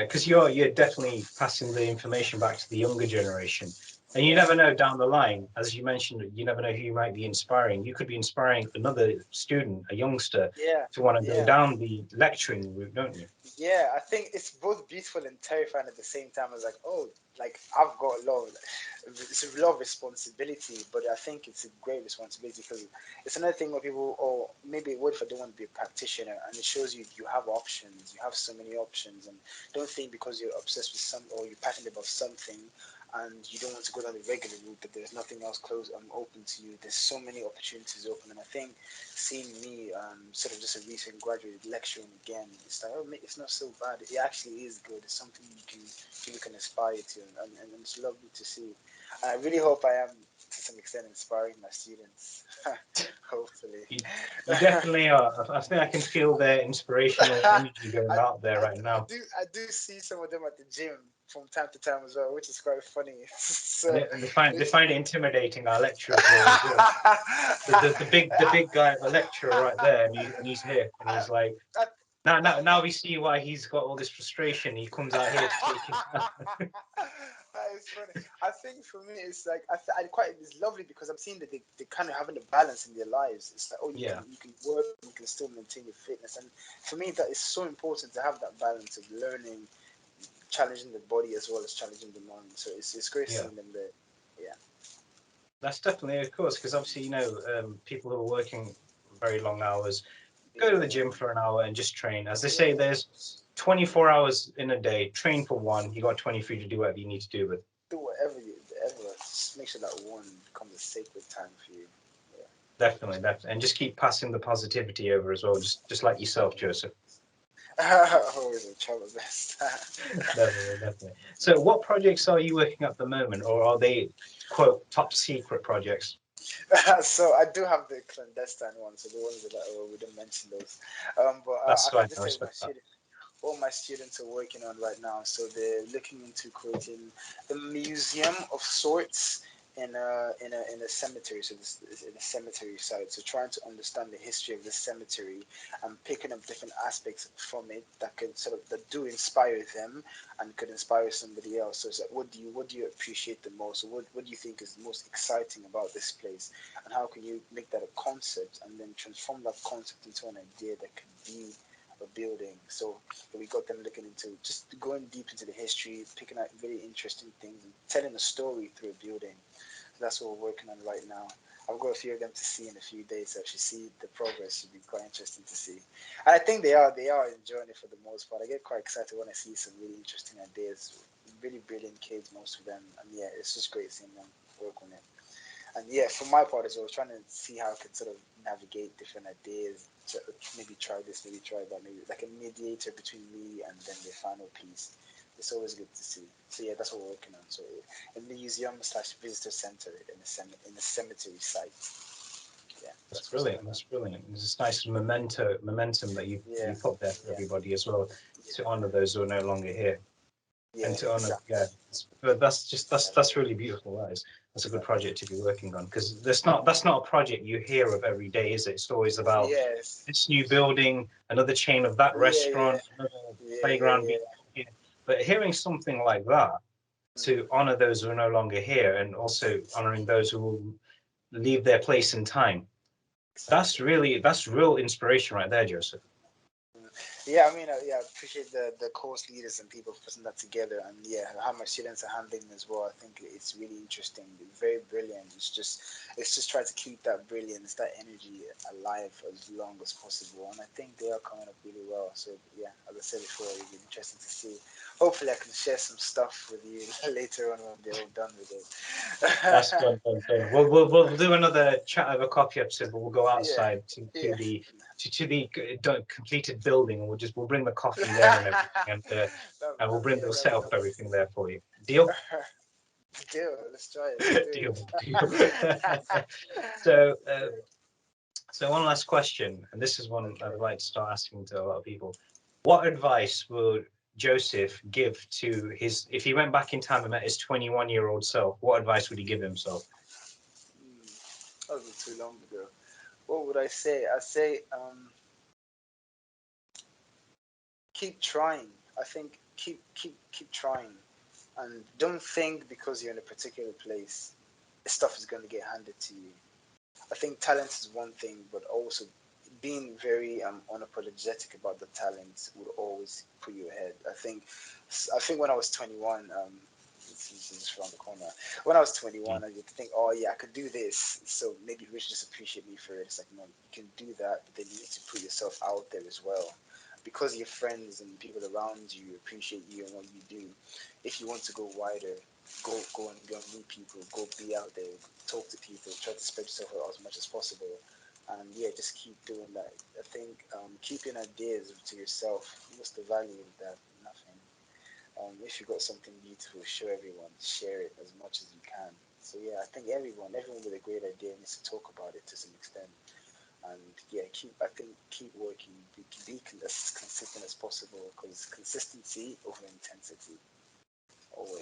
because you're definitely passing the information back to the younger generation. And you never know down the line, as you mentioned, you never know who you might be inspiring. You could be inspiring another student, a youngster, to want to go down the lecturing route, don't you? Yeah, I think it's both beautiful and terrifying at the same time. It's like, oh, like I've got it's a lot of responsibility, but I think it's a great responsibility because it's another thing where people, or maybe what if I don't want to be a practitioner, and it shows you have options. You have so many options, and don't think because you're obsessed with or you're passionate about something, and you don't want to go down the regular route that there's nothing else close open to you. There's so many opportunities open, and I think seeing me sort of just a recent graduate lecturing again, it's like, oh, it's not so bad. It actually is good. It's something you can aspire to, and it's lovely to see. I really hope I am to some extent inspiring my students. Hopefully. You definitely are. I think I can feel their inspirational energy going out there right now. I do see some of them at the gym from time to time as well, which is quite funny. So they find it intimidating, our lecturers here as well. The big guy, the lecturer right there, and he's here, and he's like, now we see why he's got all this frustration. He comes out here to take it. That is funny. I think for me, it's like it's lovely because I'm seeing that they kind of having a balance in their lives. It's like, oh, you can work, you can still maintain your fitness, and for me, that is so important to have that balance of learning, challenging the body as well as challenging the mind. So it's great seeing them there. Yeah, that's definitely, of course, because obviously people who are working very long hours go to the gym for an hour and just train. As they say, there's 24 hours in a day. Train for one. You got 23 to do whatever you need to do with. Do whatever just make sure that one becomes a sacred time for you. Yeah. Definitely, and just keep passing the positivity over as well, just like yourself, Joseph. Always try my best. Definitely. So, what projects are you working at the moment, or are they quote top secret projects? So I do have the clandestine ones, so the ones that we didn't mention those. But That's I can fine. just I say respect that. all my students are working on right now. So they're looking into creating a museum of sorts in a cemetery. So this is in a cemetery site. So trying to understand the history of the cemetery and picking up different aspects from it that could that do inspire them and could inspire somebody else. So it's like, what do you appreciate the most? Or what do you think is the most exciting about this place? And how can you make that a concept and then transform that concept into an idea that could be a building? So we got them looking into just going deep into the history, picking out really interesting things and telling a story through a building. So that's what we're working on right now. I've got a few of them to see in a few days to actually see the progress. Should be quite interesting to see. And I think they are enjoying it for the most part. I get quite excited when I see some really interesting ideas, really brilliant kids, most of them. And yeah, it's just great seeing them work on it. And yeah, for my part as well, I was trying to see how I could sort of navigate different ideas. To maybe try this, maybe try that, maybe like a mediator between me and then the final piece. It's always good to see. So yeah, that's what we're working on. So a museum / visitor center in a cemetery site. Yeah, That's brilliant. That's brilliant. There's this nice momentum that you put there for everybody as well to honor those who are no longer here. Yeah, And to honor, but that's really beautiful. That's a good project to be working on, because that's not a project you hear of every day, is it? It's always about this new building, another chain of that restaurant, another playground being here. But hearing something like that to honor those who are no longer here, and also honoring those who will leave their place in time, that's real inspiration right there, Joseph. Yeah, I mean, I appreciate the course leaders and people putting that together, and how my students are handling it as well. I think it's really interesting, very brilliant. It's just try to keep that brilliance, that energy alive as long as possible, and I think they are coming up really well. So yeah, as I said before, it'll be interesting to see. Hopefully, I can share some stuff with you later on when they're all done with it. That's done. We'll do another chat over coffee episode, but we'll go outside to the completed building, and we'll bring the coffee there and everything, and we'll set up everything there for you. Deal? Deal. Let's try it. Deal. So one last question, and this is one I would like to start asking to a lot of people. What advice would Joseph give to if he went back in time and met his 21-year-old self, what advice would he give himself? That was too long ago. What would I say? I'd say keep trying. I think keep trying, and don't think because you're in a particular place, stuff is going to get handed to you. I think talent is one thing, but also being very unapologetic about the talent would always put you ahead. I think when I was 21, this is around the corner. When I was 21, I would think, oh yeah, I could do this, so maybe you should just appreciate me for it. It's like, no, you can do that, but then you need to put yourself out there as well, because your friends and people around you appreciate you and what you do. If you want to go wider, go and meet people, go be out there, talk to people, try to spread yourself out as much as possible, and yeah, just keep doing that. I think keeping ideas to yourself, what's the value of that? Nothing. If you got something beautiful, show everyone, share it as much as you can. So yeah, I think everyone with a great idea needs to talk about it to some extent. And yeah, keep working, be as consistent as possible, because consistency over intensity,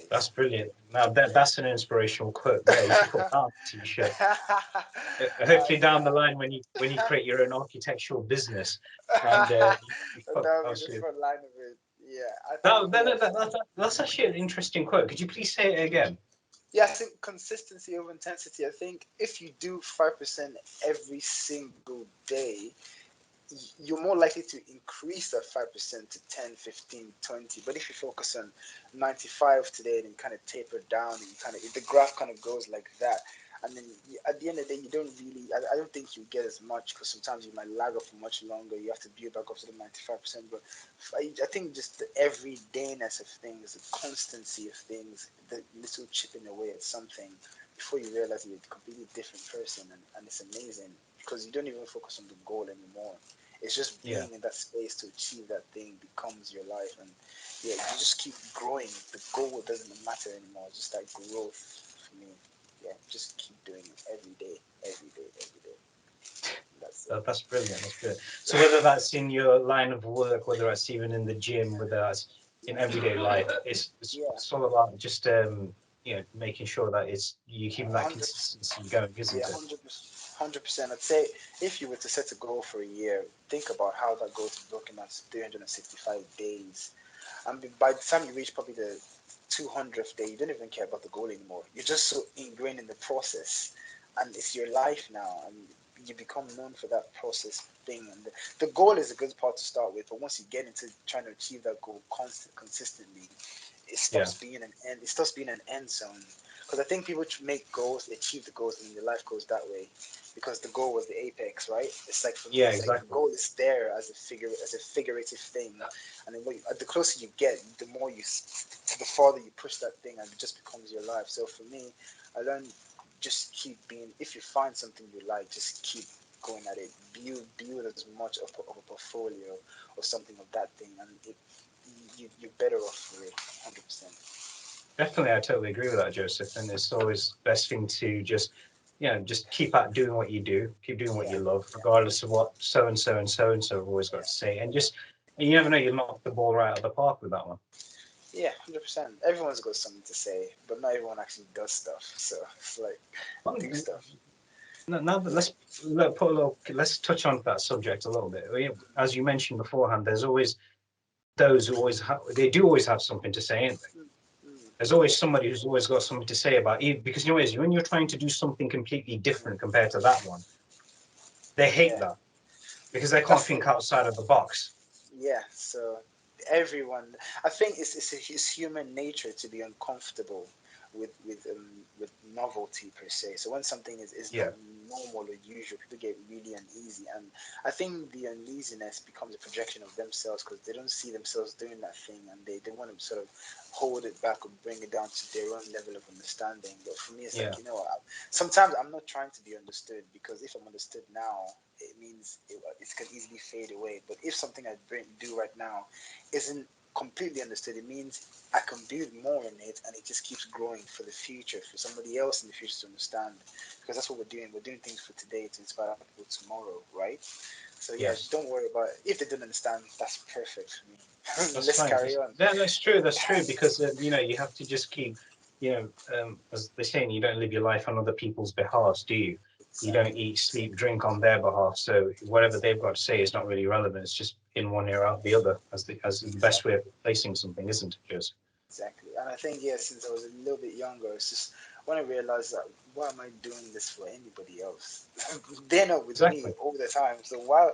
That's always. brilliant. Now that's an inspirational quote there. You should put that on a t-shirt. Hopefully down the Yeah. line when you create your own architectural business and you put That would be the obviously front line of it. Yeah, I think that's actually an interesting quote. Could you please say it again? yeah, I think consistency over intensity. I think if you do 5% every single day, you're more likely to increase that 5% to 10, 15, 20. But if you focus on 95 today and you kind of taper down and you the graph kind of goes like that, and then at the end of the day, you don't really, I don't think you get as much, because sometimes you might lag off for much longer. You have to build back up to the 95%. But I think just the everydayness of things, the constancy of things, the little chipping away at something, before you realize you're a completely different person, and it's amazing, because you don't even focus on the goal anymore. It's just Yeah. being in that space to achieve that thing becomes your life, and yeah, you just keep growing. The goal doesn't matter anymore. It's just that growth for me. Yeah, just keep doing it every day, every day, every day. That's it. That's brilliant. That's brilliant. So whether that's in your line of work, whether that's even in the gym, whether that's in everyday life, Yeah, it's all about just making sure that it's you keeping that 100. consistency going, isn't Yeah, it? 100%. I'd say if you were to set a goal for a year, think about how that goal is broken down to 365 days. And by the time you reach probably the 200th day, you don't even care about the goal anymore. You're just so ingrained in the process, and it's your life now, and you become known for that process thing. And the goal is a good part to start with, but once you get into trying to achieve that goal consistently, it Yeah. stops being an end. It stops being an end zone. Because I think people make goals, achieve the goals, and their life goes that way. Because the goal was the apex, right? It's like for me, Yeah, it's like the exactly. goal is there as a figurative thing, and then the closer you get, the more the farther you push that thing, and it just becomes your life. So for me, I learned just keep being. If you find something you like, just keep going at it. Build as much of a portfolio or something of that thing, and you're better off for it, 100%. Definitely, I totally agree with that, Joseph. And it's always best thing to just keep at doing what you do, keep doing what Yeah, you love, regardless of what so and so and so and so have always got yeah, to say. And you never know, you knock the ball right out of the park with that one. yeah, 100%. Everyone's got something to say, but not everyone actually does stuff. So it's like Well, do stuff. now let's touch on that subject a little bit. As you mentioned beforehand, there's always those who they do always have something to say, ain't they? Mm, mm, There's always somebody who's always got something to say about it, because when you're trying to do something completely different mm. compared to that one, they hate Yeah, that because they can't that's the think outside of the box. yeah. So everyone, I think it's human nature to be uncomfortable with novelty per se. So when something is not Yeah, normal or usual, people get really uneasy, and I think the uneasiness becomes a projection of themselves, because they don't see themselves doing that thing, and they want to sort of hold it back or bring it down to their own level of understanding. But for me, it's yeah, like, sometimes I'm not trying to be understood, because if I'm understood now, it means it can easily fade away. But if something I do right now isn't completely understood, it means I can build more in it, and it just keeps growing for the future, for somebody else in the future to understand. Because that's what we're doing. We're doing things for today to inspire people tomorrow, right? So yeah, yes. don't worry about it. If they don't understand, that's perfect for me. That's Let's fine. carry on. That's true. That's true because you have to just keep as they say, you don't live your life on other people's behalf, do you? You don't eat, sleep, drink on their behalf. So whatever they've got to say is not really relevant. It's just in one ear out the other, as the best way of placing something, isn't it, Joseph? Exactly. And I think, yeah, since I was a little bit younger, it's just when I realized that, why am I doing this for anybody else? They're not with me Exactly. all the time. So why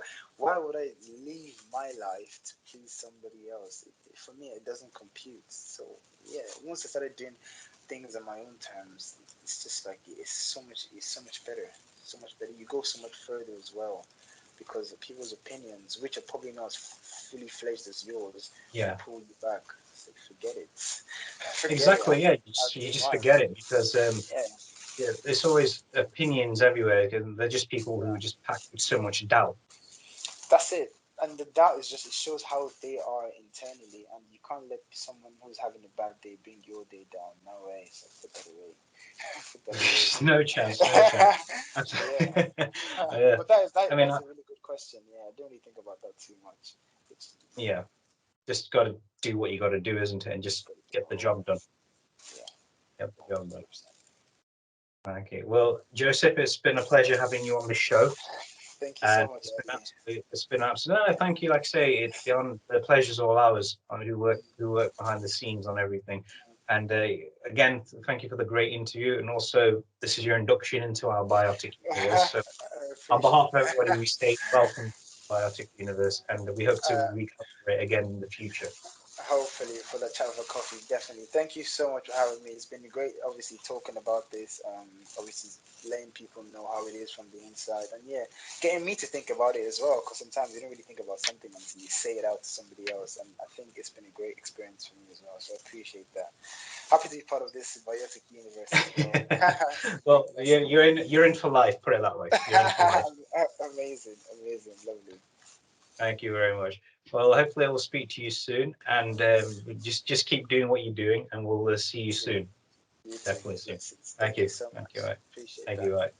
would I leave my life to please somebody else? For me, it doesn't compute. So yeah, once I started doing things on my own terms, it's just like it's so much better. So much better. You go so much further as well, because people's opinions, which are probably not fully fledged as yours, will Yeah. pull you back. So forget it. Forget it. Exactly. Yeah. I'll You do just mine. forget it because Yeah, yeah, there's always opinions everywhere, and they're just people yeah. who just pack with so much doubt. That's it. And the doubt is just, it shows how they are internally, and you can't let someone who's having a bad day bring your day down. No way. So put that away. Put that No chance. No chance. away. Yeah. Yeah. But that is I mean, that's a really good question. Yeah, I don't really think about that too much. It's, yeah, just got to do what you got to do, isn't it? And just get the job done. yeah, Get the job done. 100%. Okay. Well, Joseph, it's been a pleasure having you on the show. Thank you so And much, Eddie. it's been absolutely, no, thank you. Like I say, the pleasure's all ours on who work behind the scenes on everything. And again, thank you for the great interview. And also, this is your induction into our biotic universe. So I on appreciate behalf of that. everybody, we say welcome to the biotic universe, and we hope to Uh, recollaborate again in the future. Hopefully for the chat over coffee, definitely. Thank you so much for having me. It's been great, obviously, talking about this. Obviously, letting people know how it is from the inside, and yeah, getting me to think about it as well. Because sometimes you don't really think about something until you say it out to somebody else, and I think it's been a great experience for me as well. So I appreciate that. Happy to be part of this biotic universe as well. Well, That's cool. you're in for life. Put it that way. You're in for life. Amazing, amazing, lovely. Thank you very much. Well, hopefully I will speak to you soon, and just keep doing what you're doing, and we'll see you You too. soon. You too. Definitely soon. Blessings. Thank Thank you you. so Thank much. you. Right. Appreciate Thank that. you. Right.